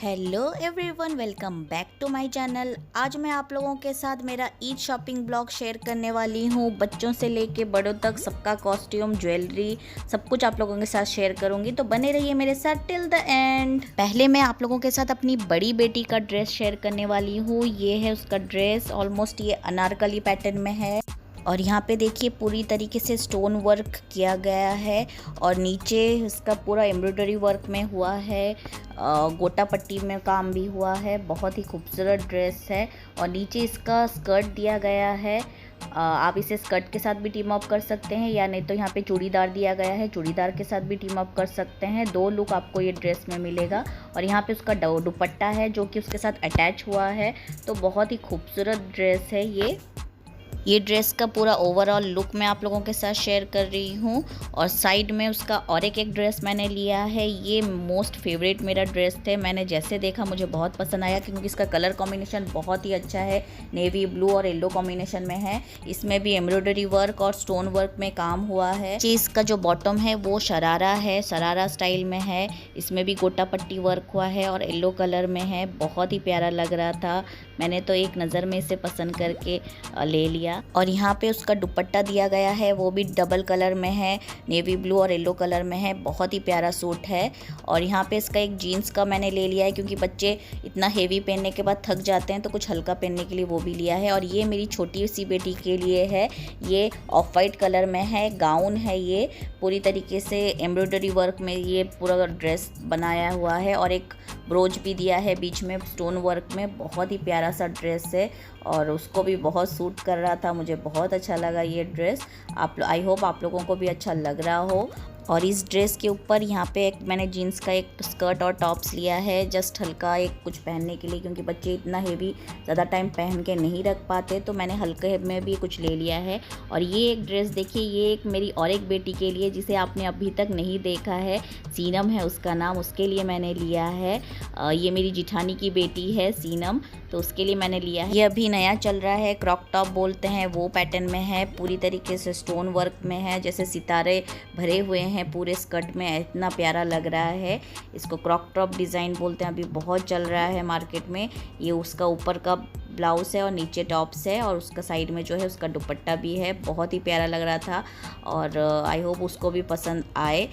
Hello everyone, welcome back to my channel. आज मैं आप लोगों के साथ मेरा ईद शॉपिंग ब्लॉग शेयर करने वाली हूँ। बच्चों से लेके बड़ों तक सबका कॉस्ट्यूम, ज्वेलरी, सब कुछ आप लोगों के साथ शेयर करूँगी, तो बने रहिए मेरे साथ टिल द एंड। पहले मैं आप लोगों के साथ अपनी बड़ी बेटी का ड्रेस शेयर करने वाली हूँ। ये है उसका ड्रेस, ऑलमोस्ट ये अनारकली पैटर्न में है और यहाँ पे देखिए पूरी तरीके से स्टोन वर्क किया गया है और नीचे इसका पूरा एम्ब्रॉयडरी वर्क में हुआ है, गोटा पट्टी में काम भी हुआ है। बहुत ही खूबसूरत ड्रेस है और नीचे इसका स्कर्ट दिया गया है। आप इसे स्कर्ट के साथ भी टीम अप कर सकते हैं या नहीं तो यहाँ पे चूड़ीदार दिया गया है, चूड़ीदार के साथ भी टीम अप कर सकते हैं। दो लुक आपको ये ड्रेस में मिलेगा और यहाँ पे उसका दुपट्टा है जो कि उसके साथ अटैच हुआ है। तो बहुत ही खूबसूरत ड्रेस है ये ड्रेस का पूरा ओवरऑल लुक मैं आप लोगों के साथ शेयर कर रही हूँ। और साइड में उसका और एक ड्रेस मैंने लिया है। ये मोस्ट फेवरेट मेरा ड्रेस थे, मैंने जैसे देखा मुझे बहुत पसंद आया क्योंकि इसका कलर कॉम्बिनेशन बहुत ही अच्छा है, नेवी ब्लू और येलो कॉम्बिनेशन में है। इसमें भी एम्ब्रॉयडरी वर्क और स्टोन वर्क में काम हुआ है। इसका जो बॉटम है वो शरारा है, शरारा स्टाइल में है। इसमें भी गोटा पट्टी वर्क हुआ है और येलो कलर में है। बहुत ही प्यारा लग रहा था, मैंने तो एक नज़र में इसे पसंद करके ले लिया। और यहाँ पे उसका दुपट्टा दिया गया है, वो भी डबल कलर में है, नेवी ब्लू और येलो कलर में है। बहुत ही प्यारा सूट है। और यहाँ पे इसका एक जीन्स का मैंने ले लिया है क्योंकि बच्चे इतना हेवी पहनने के बाद थक जाते हैं, तो कुछ हल्का पहनने के लिए वो भी लिया है। और ये मेरी छोटी सी बेटी के लिए है, ये ऑफ वाइट कलर में है, गाउन है। ये पूरी तरीके से एम्ब्रॉयडरी वर्क में ये पूरा ड्रेस बनाया हुआ है और एक ब्रोच भी दिया है बीच में स्टोन वर्क में। बहुत ही प्यारा सा ड्रेस है और उसको भी बहुत सूट कर रहा था, मुझे बहुत अच्छा लगा ये ड्रेस। आई होप आप लोगों को भी अच्छा लग रहा हो। और इस ड्रेस के ऊपर यहाँ पे एक मैंने जीन्स का एक स्कर्ट और टॉप्स लिया है, जस्ट हल्का एक कुछ पहनने के लिए, क्योंकि बच्चे इतना हेवी ज़्यादा टाइम पहन के नहीं रख पाते, तो मैंने हल्के में भी कुछ ले लिया है। और ये एक ड्रेस देखिए, ये एक मेरी और एक बेटी के लिए जिसे आपने अभी तक नहीं देखा है, सीनम है उसका नाम, उसके लिए मैंने लिया है। ये मेरी जिठानी की बेटी है सीनम, तो उसके लिए मैंने लिया है। ये अभी नया चल रहा है, क्रॉप टॉप बोलते हैं, वो पैटर्न में है, पूरी तरीके से स्टोन वर्क में है, जैसे सितारे भरे हुए हैं पूरे स्कर्ट में, इतना प्यारा लग रहा है। इसको क्रॉप टॉप डिज़ाइन बोलते हैं, अभी बहुत चल रहा है मार्केट में। ये उसका ऊपर का ब्लाउज़ है और नीचे टॉप्स है और उसका साइड में जो है उसका दुपट्टा भी है। बहुत ही प्यारा लग रहा था और आई होप उसको भी पसंद आए।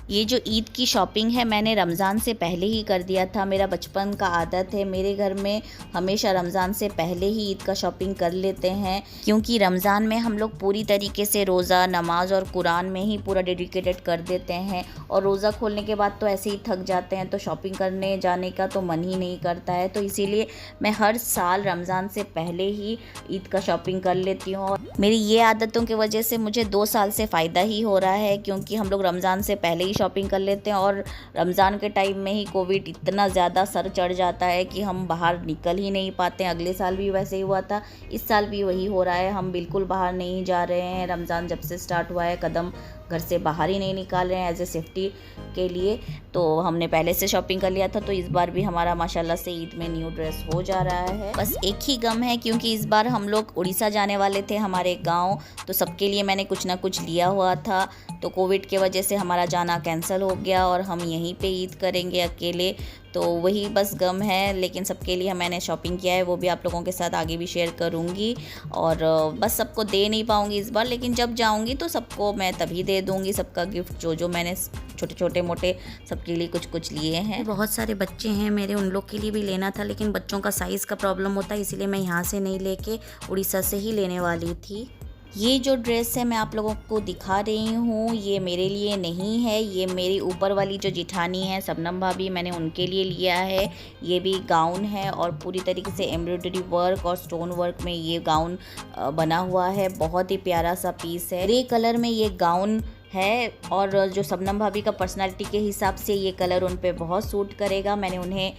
ये जो ईद की शॉपिंग है मैंने रमज़ान से पहले ही कर दिया था। मेरा बचपन का आदत है, मेरे घर में हमेशा रमज़ान से पहले ही ईद का शॉपिंग कर लेते हैं, क्योंकि रमज़ान में हम लोग पूरी तरीके से रोज़ा, नमाज और कुरान में ही पूरा डेडिकेटेड कर देते हैं। और रोज़ा खोलने के बाद तो ऐसे ही थक जाते हैं, तो शॉपिंग करने जाने का तो मन ही नहीं करता है। तो इसीलिए मैं हर साल रमज़ान से पहले ही ईद का शॉपिंग कर लेती हूँ। और मेरी ये आदतों की वजह से मुझे 2 साल से फ़ायदा ही हो रहा है, क्योंकि हम लोग रमज़ान से पहले ही शॉपिंग कर लेते हैं और रमज़ान के टाइम में ही कोविड इतना ज़्यादा सर चढ़ जाता है कि हम बाहर निकल ही नहीं पाते हैं। अगले साल भी वैसे ही हुआ था, इस साल भी वही हो रहा है, हम बिल्कुल बाहर नहीं जा रहे हैं। रमज़ान जब से स्टार्ट हुआ है कदम घर से बाहर ही नहीं निकाल रहे हैं एज ए सेफ्टी के लिए। तो हमने पहले से शॉपिंग कर लिया था, तो इस बार भी हमारा माशाल्लाह से ईद में न्यू ड्रेस हो जा रहा है। बस एक ही गम है, क्योंकि इस बार हम लोग उड़ीसा जाने वाले थे हमारे गांव, तो सबके लिए मैंने कुछ ना कुछ लिया हुआ था। तो कोविड के वजह से हमारा जाना कैंसिल हो गया और हम यहीं पे ईद करेंगे अकेले, तो वही बस गम है। लेकिन सबके लिए मैंने शॉपिंग किया है, वो भी आप लोगों के साथ आगे भी शेयर करूँगी। और बस सबको दे नहीं पाऊँगी इस बार, लेकिन जब जाऊँगी तो सबको मैं तभी दे दूँगी सबका गिफ्ट, जो मैंने छोटे छोटे मोटे सबके लिए कुछ कुछ लिए हैं। बहुत सारे बच्चे हैं मेरे, उन लोग के लिए भी लेना था, लेकिन बच्चों का साइज़ का प्रॉब्लम होता है, इसीलिए मैं यहाँ से नहीं लेके उड़ीसा से ही लेने वाली थी। ये जो ड्रेस है मैं आप लोगों को दिखा रही हूँ, ये मेरे लिए नहीं है, ये मेरी ऊपर वाली जो जिठानी है शबनम भाभी, मैंने उनके लिए लिया है। ये भी गाउन है और पूरी तरीके से एम्ब्रॉयडरी वर्क और स्टोन वर्क में ये गाउन बना हुआ है। बहुत ही प्यारा सा पीस है, ग्रे कलर में ये गाउन है और जो शबनम भाभी का पर्सनालिटी के हिसाब से ये कलर उन पे बहुत सूट करेगा। मैंने उन्हें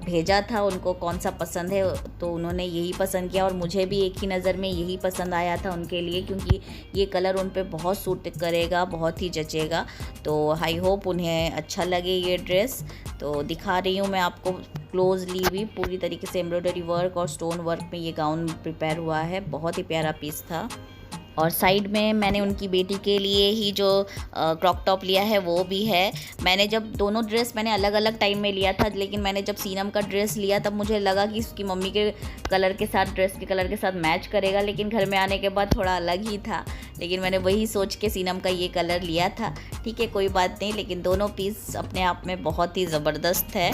भेजा था उनको कौन सा पसंद है, तो उन्होंने यही पसंद किया और मुझे भी एक ही नज़र में यही पसंद आया था उनके लिए, क्योंकि ये कलर उन पे बहुत सूट करेगा, बहुत ही जचेगा। तो आई होप उन्हें अच्छा लगे ये ड्रेस। तो दिखा रही हूँ मैं आपको क्लोजली भी, पूरी तरीके से एम्ब्रॉयडरी वर्क और स्टोन वर्क में ये गाउन प्रिपेयर हुआ है। बहुत ही प्यारा पीस था। और साइड में मैंने उनकी बेटी के लिए ही जो क्रॉप टॉप लिया है वो भी है। मैंने जब दोनों ड्रेस मैंने अलग अलग टाइम में लिया था, लेकिन मैंने जब सीनम का ड्रेस लिया तब मुझे लगा कि उसकी मम्मी के कलर के साथ, ड्रेस के कलर के साथ मैच करेगा, लेकिन घर में आने के बाद थोड़ा अलग ही था। लेकिन मैंने वही सोच के सीनम का ये कलर लिया था। ठीक है, कोई बात नहीं, लेकिन दोनों पीस अपने आप में बहुत ही ज़बरदस्त है।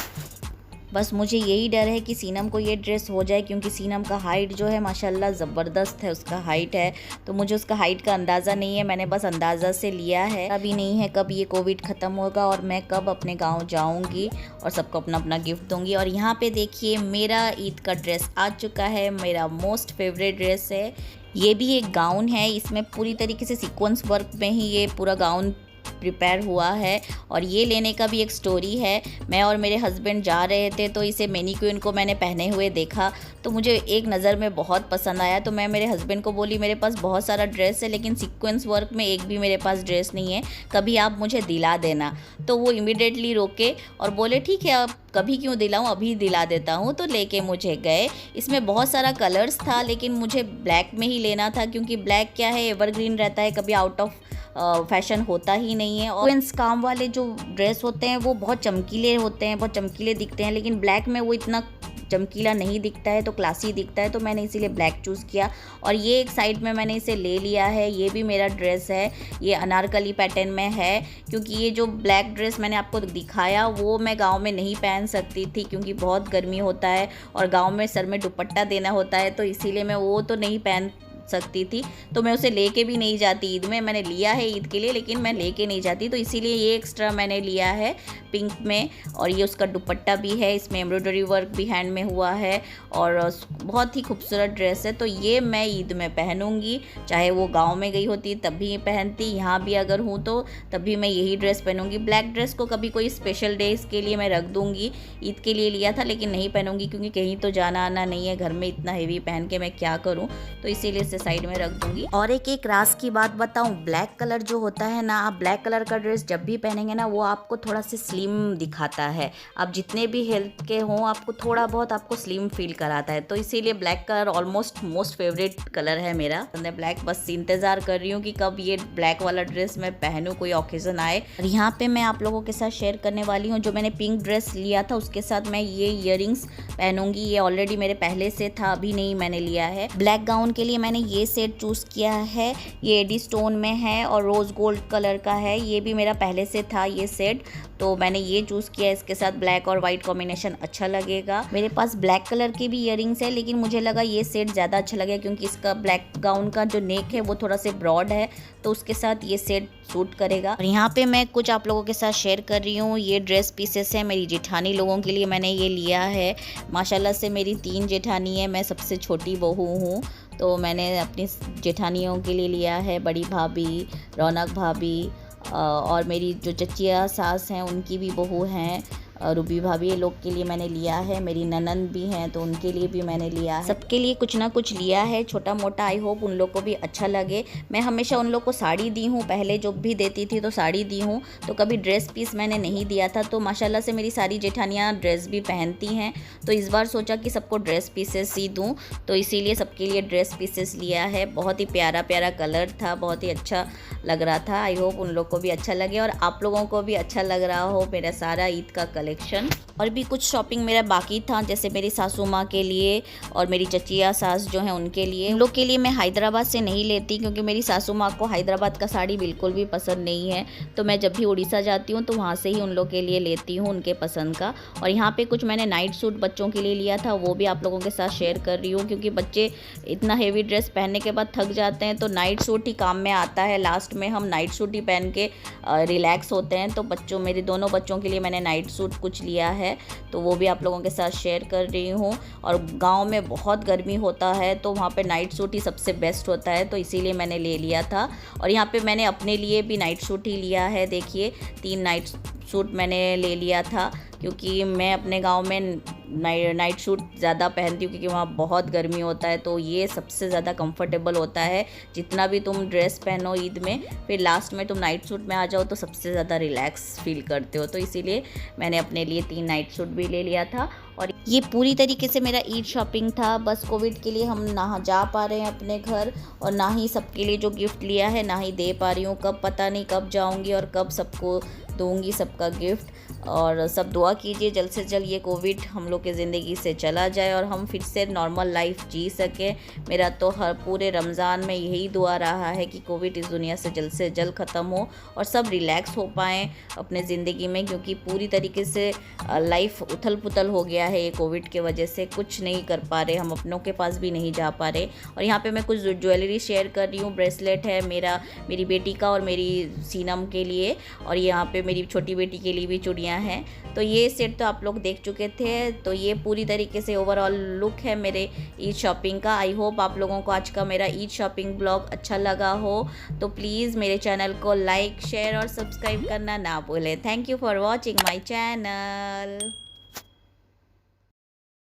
बस मुझे यही डर है कि सीनम को ये ड्रेस हो जाए, क्योंकि सीनम का हाइट जो है माशाल्लाह ज़बरदस्त है, उसका हाइट है। तो मुझे उसका हाइट का अंदाज़ा नहीं है, मैंने बस अंदाज़ा से लिया है। अभी नहीं है कब ये कोविड ख़त्म होगा और मैं कब अपने गांव जाऊंगी और सबको अपना अपना गिफ्ट दूंगी। और यहाँ पे देखिए मेरा ईद का ड्रेस आ चुका है, मेरा मोस्ट फेवरेट ड्रेस है। ये भी एक गाउन है, इसमें पूरी तरीके से सीक्वेंस वर्क में ही ये पूरा गाउन प्रिपेयर हुआ है। और ये लेने का भी एक स्टोरी है। मैं और मेरे हस्बैंड जा रहे थे तो इसे मैनीक्विन को मैंने पहने हुए देखा, तो मुझे एक नज़र में बहुत पसंद आया। तो मैं मेरे हस्बैंड को बोली मेरे पास बहुत सारा ड्रेस है, लेकिन सीक्वेंस वर्क में एक भी मेरे पास ड्रेस नहीं है, कभी आप मुझे दिला देना। तो वो इमीडिएटली रोके और बोले ठीक है, अब कभी क्यों दिलाऊं, अभी दिला देता हूं। तो लेके मुझे गए। इसमें बहुत सारा कलर्स था, लेकिन मुझे ब्लैक में ही लेना था, क्योंकि ब्लैक क्या है, एवरग्रीन रहता है, कभी आउट ऑफ फैशन होता ही नहीं है। और सीक्वेंस काम वाले जो ड्रेस होते हैं वो बहुत चमकीले होते हैं, बहुत चमकीले दिखते हैं, लेकिन ब्लैक में वो इतना चमकीला नहीं दिखता है, तो क्लासी दिखता है। तो मैंने इसीलिए ब्लैक चूज़ किया। और ये एक साइड में मैंने इसे ले लिया है। ये भी मेरा ड्रेस है, ये अनारकली पैटर्न में है, क्योंकि ये जो ब्लैक ड्रेस मैंने आपको दिखाया वो मैं गांव में नहीं पहन सकती थी, क्योंकि बहुत गर्मी होता है और गांव में सर में दुपट्टा देना होता है, तो इसीलिए मैं वो तो नहीं पहन सकती थी। तो मैं उसे लेके भी नहीं जाती ईद में। मैंने लिया है ईद के लिए, लेकिन मैं लेके नहीं जाती, तो इसीलिए ये एक्स्ट्रा मैंने लिया है पिंक में। और ये उसका दुपट्टा भी है, इसमें एम्ब्रॉयडरी वर्क भी हैंड में हुआ है और बहुत ही खूबसूरत ड्रेस है। तो ये मैं ईद में पहनूंगी, चाहे वो गांव में गई होती तब भी पहनती, यहाँ भी अगर हूँ तो तब भी मैं यही ड्रेस पहनूंगी। ब्लैक ड्रेस को कभी कोई स्पेशल डेज के लिए मैं रख दूँगी। ईद के लिए लिया था लेकिन नहीं पहनूंगी, क्योंकि कहीं तो जाना आना नहीं है, घर में इतना हेवी पहन के मैं क्या करूँ, तो इसीलिए साइड में रख दूंगी। और एक राज की बात बताऊं, ब्लैक कलर जो होता है ना, आप ब्लैक कलर का ड्रेस जब भी पहनेंगे ना, वो आपको थोड़ा सा स्लिम दिखाता है। आप जितने भी हेल्थ के हों, आपको थोड़ा बहुत आपको स्लिम फील कराता है। तो इसीलिए black colour almost most favourite colour है मेरा, ब्लैक। बस इंतजार कर रही हूँ कि कब ये ब्लैक वाला ड्रेस मैं पहनूं, कोई ओकेजन आए। और यहाँ पे मैं आप लोगों के साथ शेयर करने वाली हूँ, जो मैंने पिंक ड्रेस लिया था उसके साथ मैं ये इयररिंग्स पहनूंगी। ये ऑलरेडी मेरे पहले से था, अभी नहीं मैंने लिया है। ब्लैक गाउन के लिए मैंने ये सेट चूज़ किया है, ये एडी स्टोन में है और रोज़ गोल्ड कलर का है। ये भी मेरा पहले से था ये सेट, तो मैंने ये चूज़ किया। इसके साथ ब्लैक और वाइट कॉम्बिनेशन अच्छा लगेगा। मेरे पास ब्लैक कलर के भी इयररिंग्स है, लेकिन मुझे लगा ये सेट ज़्यादा अच्छा लगेगा, क्योंकि इसका ब्लैक गाउन का जो नेक है वो थोड़ा से ब्रॉड है, तो उसके साथ ये सेट सूट करेगा। और यहाँ पे मैं कुछ आप लोगों के साथ शेयर कर रही हूँ। ये ड्रेस पीसेस है मेरी जेठानी लोगों के लिए, मैंने ये लिया है। माशाल्लाह से मेरी 3 जेठानी है, मैं सबसे छोटी बहू हूँ, तो मैंने अपनी जेठानियों के लिए लिया है। बड़ी भाभी, रौनक भाभी और मेरी जो चचिया सास हैं उनकी भी बहू हैं, रूबी भाभी, ये लोग के लिए मैंने लिया है। मेरी ननंद भी हैं तो उनके लिए भी मैंने लिया है। सबके लिए कुछ ना कुछ लिया है, छोटा मोटा। आई होप उन लोग को भी अच्छा लगे। मैं हमेशा उन लोग को साड़ी दी हूँ, पहले जो भी देती थी तो साड़ी दी हूँ, तो कभी ड्रेस पीस मैंने नहीं दिया था। तो माशाल्लाह से मेरी सारी जेठानियाँ ड्रेस भी पहनती हैं, तो इस बार सोचा कि सबको ड्रेस पीसेस ही दूँ, तो इसीलिए सबके लिए ड्रेस पीसेस लिया है। बहुत ही प्यारा प्यारा कलर था, बहुत ही अच्छा लग रहा था। आई होप उन लोग को भी अच्छा लगे और आप लोगों को भी अच्छा लग रहा हो मेरा सारा ईद का कलेक्शन। और भी कुछ शॉपिंग मेरा बाकी था, जैसे मेरी सासू माँ के लिए और मेरी चचिया सास जो हैं उनके लिए। उन लोग के लिए मैं हैदराबाद से नहीं लेती, क्योंकि मेरी सासू माँ को हैदराबाद का साड़ी बिल्कुल भी पसंद नहीं है, तो मैं जब भी उड़ीसा जाती हूँ तो वहाँ से ही उन लोग के लिए लेती हूँ, उनके पसंद का। और यहाँ पे कुछ मैंने नाइट सूट बच्चों के लिए लिया था, वो भी आप लोगों के साथ शेयर कर रही हूँ, क्योंकि बच्चे इतना हेवी ड्रेस पहनने के बाद थक जाते हैं, तो नाइट सूट ही काम में आता है। लास्ट में हम नाइट सूट ही पहन के रिलैक्स होते हैं। तो मेरे दोनों बच्चों के लिए मैंने नाइट सूट कुछ लिया है, तो वो भी आप लोगों के साथ शेयर कर रही हूँ। और गांव में बहुत गर्मी होता है, तो वहाँ पे नाइट सूट ही सबसे बेस्ट होता है, तो इसीलिए मैंने ले लिया था। और यहाँ पे मैंने अपने लिए भी नाइट सूट ही लिया है। देखिए 3 नाइट सूट मैंने ले लिया था, क्योंकि मैं अपने गांव में नाइट सूट ज़्यादा पहनती हूँ क्योंकि वहाँ बहुत गर्मी होता है, तो ये सबसे ज़्यादा कंफर्टेबल होता है। जितना भी तुम ड्रेस पहनो ईद में, फिर लास्ट में तुम नाइट सूट में आ जाओ तो सबसे ज़्यादा रिलैक्स फील करते हो। तो इसीलिए मैंने अपने लिए 3 नाइट सूट भी ले लिया था। और ये पूरी तरीके से मेरा ईद शॉपिंग था। बस कोविड के लिए हम ना जा पा रहे हैं अपने घर, और ना ही सबके लिए जो गिफ्ट लिया है ना ही दे पा रही हूँ। कब पता नहीं कब जाऊँगी और कब सबको दूंगी सबका गिफ्ट। और सब दुआ कीजिए जल्द से जल्द ये कोविड हम लोग के ज़िंदगी से चला जाए और हम फिर से नॉर्मल लाइफ जी सकें। मेरा तो हर पूरे रमज़ान में यही दुआ रहा है कि कोविड इस दुनिया से जल्द ख़त्म हो और सब रिलैक्स हो पाएँ अपने ज़िंदगी में, क्योंकि पूरी तरीके से लाइफ उथल पुथल हो गया है ये कोविड के वजह से। कुछ नहीं कर पा रहे, हम अपनों के पास भी नहीं जा पा रहे। और यहाँ पे मैं कुछ ज्वेलरी शेयर कर रही हूँ। ब्रेसलेट है मेरी बेटी का और मेरी सीनम के लिए, और यहाँ पे मेरी छोटी बेटी के लिए भी चूड़ियाँ हैं। तो ये सेट तो आप लोग देख चुके थे। तो ये पूरी तरीके से ओवरऑल लुक है मेरे ईद शॉपिंग का। आई होप आप लोगों को आज का मेरा ईद शॉपिंग ब्लॉग अच्छा लगा हो। तो प्लीज़ मेरे चैनल को लाइक, शेयर और सब्सक्राइब करना ना भूलें। Thank you for watching my channel.